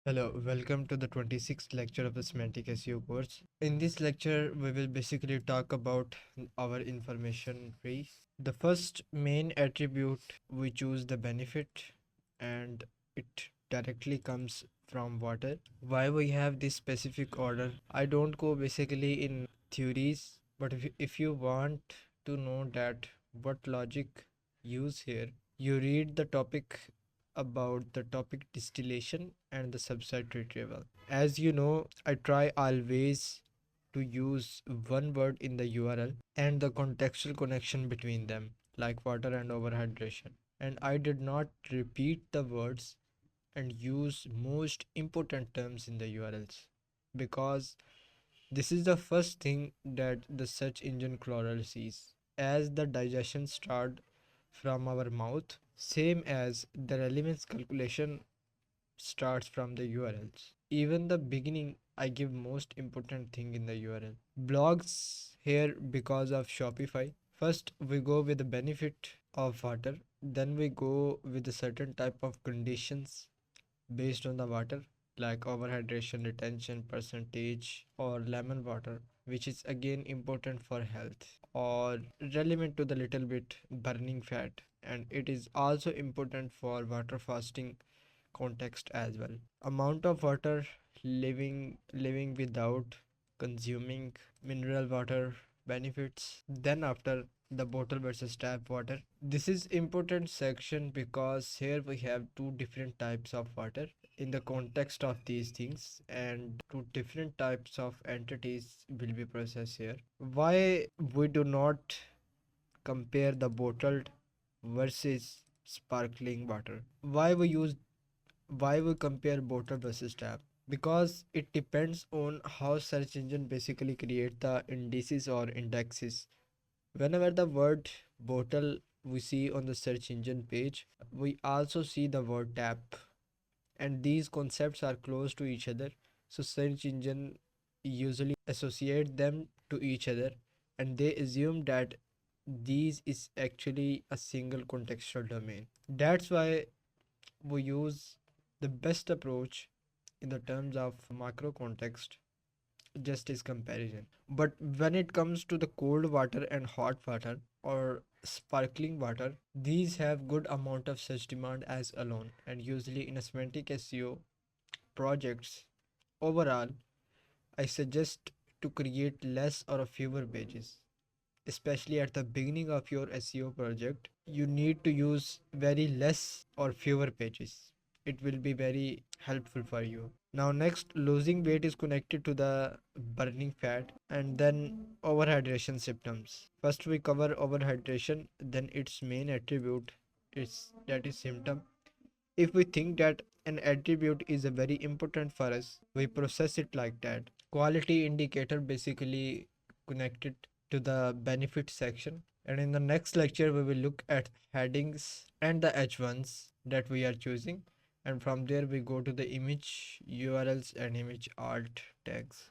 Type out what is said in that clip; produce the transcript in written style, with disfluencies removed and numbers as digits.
Hello, welcome to the 26th lecture of the Semantic SEO course. In this lecture, we will basically talk about our information tree. The first main attribute we choose the benefit, and it directly comes from water. Why we have this specific order? I don't go basically in theories, but if you want to know that what logic use here, you read the topic about the topic distillation and the subset retrieval. As you know, I try always to use one word in the URL and the contextual connection between them, like water and overhydration. And I did not repeat the words and use most important terms in the URLs because this is the first thing that the search engine crawler sees. As the digestion start from our mouth, same as the relevance calculation starts from the URLs. Even the beginning, I give most important thing in the URL. Blogs here because of Shopify. First, we go with the benefit of water. Then we go with a certain type of conditions based on the water, like overhydration, retention percentage, or lemon water, which is again important for health, or relevant to the little bit burning fat, and it is also important for water fasting context as well. Amount of water living without consuming mineral water benefits. Then after the bottle versus tap water. This is important section because here we have two different types of water in the context of these things, and two different types of entities will be processed here. Why we do not compare the bottled versus sparkling water? Why we compare bottle versus tap? Because it depends on how search engine basically create the indices or indexes. Whenever the word bottle we see on the search engine page, we also see the word tap, and these concepts are close to each other, so search engine usually associate them to each other, and they assume that these is actually a single contextual domain. That's why we use the best approach in the terms of macro context, just is comparison. But when it comes to the cold water and hot water or sparkling water, these have good amount of search demand as alone, and usually in a semantic SEO projects overall, I suggest to create less or fewer pages. Especially at the beginning of your SEO project, you need to use very less or fewer pages. It will be very helpful for you. Now next, losing weight is connected to the burning fat, and then overhydration symptoms. First we cover overhydration, then its main attribute is that is symptom. If we think that an attribute is a very important for us, we process it like that. Quality indicator basically connected to the benefit section. And in the next lecture, we will look at headings and the H1s that we are choosing. And from there, we go to the image URLs and image alt tags.